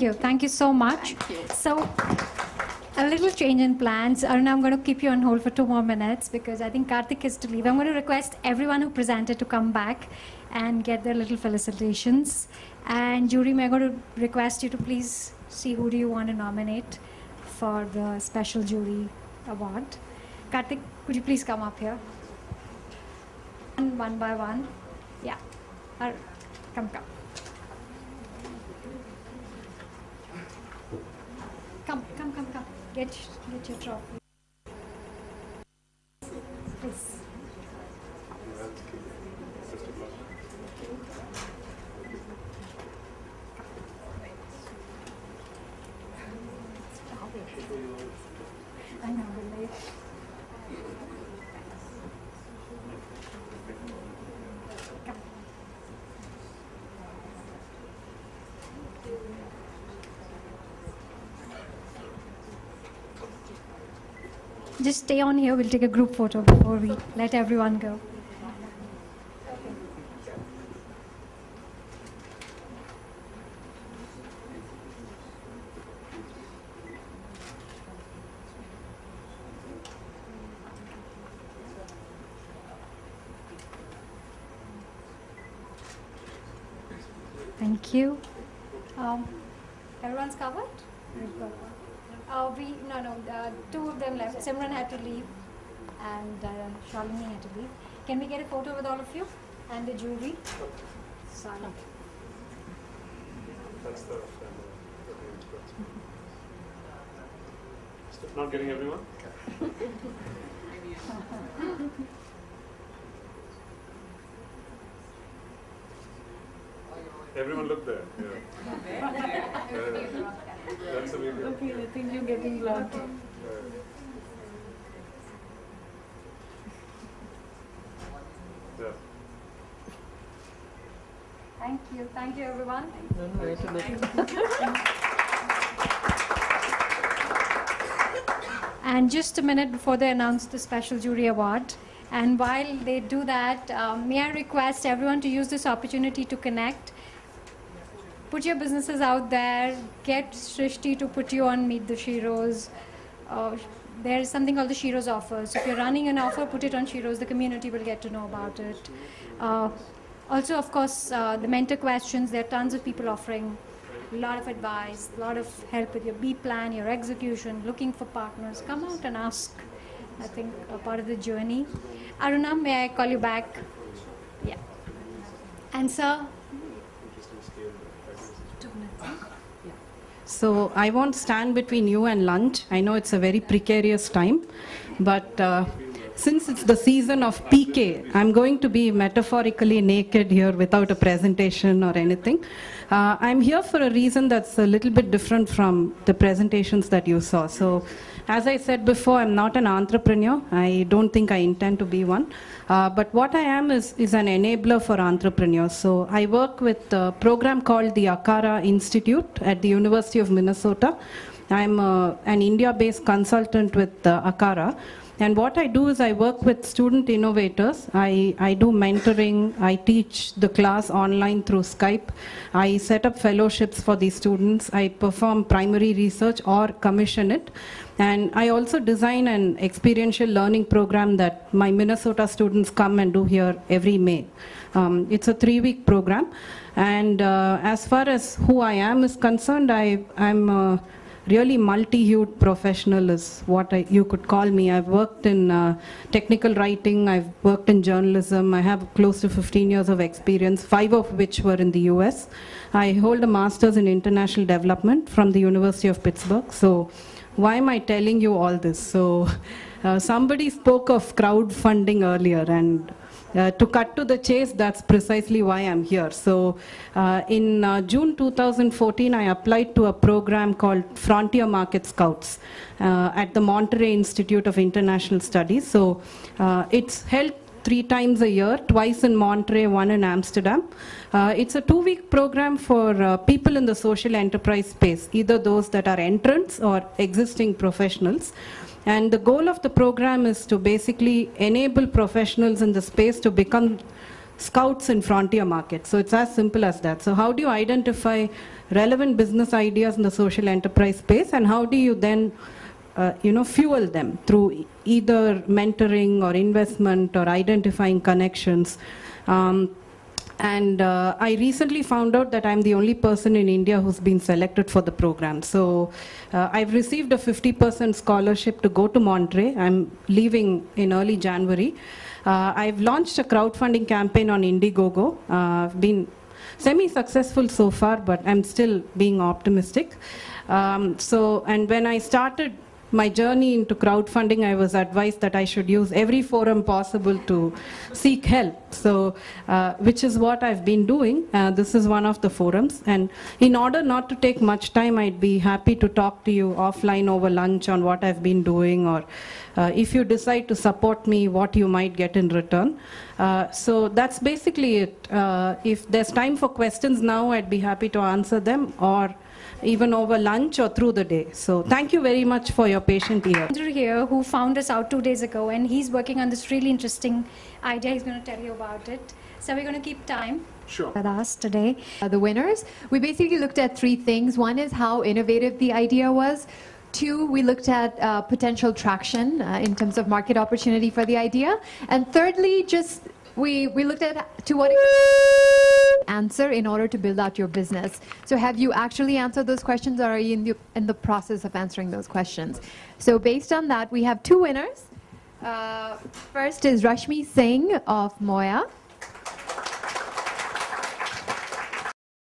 Thank you so much. So, a little change in plans. Aruna, I'm going to keep you on hold for 2 more minutes because I think Karthik is to leave. I'm going to request everyone who presented to come back and get their little felicitations. And jury, I'm going to request you to please see who do you want to nominate for the special jury award. Karthik, could you please come up here? One by one. Yeah. Come. Come. Get your trophy. Please. I know, we're late. Just stay on here. We'll take a group photo before we let everyone go. Thank you. Everyone's covered? Two of them left. Simran had to leave and Shalini had to leave. Can we get a photo with all of you and the jury? Sorry. That's not getting everyone? Everyone look there. Yeah. That's the video. Okay, I think you're getting blocked. Yeah. Thank you everyone. And just a minute before they announce the special jury award, and while they do that, may I request everyone to use this opportunity to connect. Put your businesses out there, get Srishti to put you on Meet the Sheroes. There is something called the Sheroes offers. So if you're running an offer, put it on Sheroes, the community will get to know about it. Also, of course, the mentor questions, there are tons of people offering a lot of advice, a lot of help with your B plan, your execution, looking for partners. Come out and ask, I think, a part of the journey. Aruna, may I call you back? Yeah. And sir? So I won't stand between you and lunch. I know it's a very precarious time, but since it's the season of PK, I'm going to be metaphorically naked here without a presentation or anything. I'm here for a reason that's a little bit different from the presentations that you saw. So as I said before, I'm not an entrepreneur. I don't think I intend to be one. But what I am is an enabler for entrepreneurs. So I work with a program called the Akara Institute at the University of Minnesota. I'm an India-based consultant with Akara. And what I do is I work with student innovators. I do mentoring. I teach the class online through Skype. I set up fellowships for these students. I perform primary research or commission it. And I also design an experiential learning program that my Minnesota students come and do here every May. It's a 3-week program. And as far as who I am is concerned, I'm really multi-hued professional is what you could call me. I've worked in technical writing, I've worked in journalism, I have close to 15 years of experience, 5 of which were in the US. I hold a master's in international development from the University of Pittsburgh. So why am I telling you all this? So somebody spoke of crowdfunding earlier, and to cut to the chase, that's precisely why I'm here. So in June 2014, I applied to a program called Frontier Market Scouts at the Monterey Institute of International Studies. So it's held 3 times a year, twice in Monterey, 1 in Amsterdam. It's a 2-week program for people in the social enterprise space, either those that are entrants or existing professionals. And the goal of the program is to basically enable professionals in the space to become scouts in frontier markets. So it's as simple as that. So how do you identify relevant business ideas in the social enterprise space, and how do you then fuel them through either mentoring or investment or identifying connections? I recently found out that I'm the only person in India who's been selected for the program. So I've received a 50% scholarship to go to Monterey. I'm leaving in early January. I've launched a crowdfunding campaign on Indiegogo. I've been semi-successful so far, but I'm still being optimistic. And when I started my journey into crowdfunding, I was advised that I should use every forum possible to seek help. So, which is what I've been doing. This is one of the forums. And in order not to take much time, I'd be happy to talk to you offline over lunch on what I've been doing, or if you decide to support me, what you might get in return. So that's basically it. If there's time for questions now, I'd be happy to answer them, or even over lunch or through the day. So thank you very much for your patient ear. Andrew here, who found us out 2 days ago, and he's working on this really interesting idea. He's going to tell you about it. So we're going to keep time. Sure. With us today. The winners, we basically looked at 3 things. One is how innovative the idea was. 2, we looked at potential traction in terms of market opportunity for the idea. And thirdly, just we looked at to what answer in order to build out your business. So have you actually answered those questions, or are you in the process of answering those questions? So based on that, we have 2 winners. First is Rashmi Singh of Moya.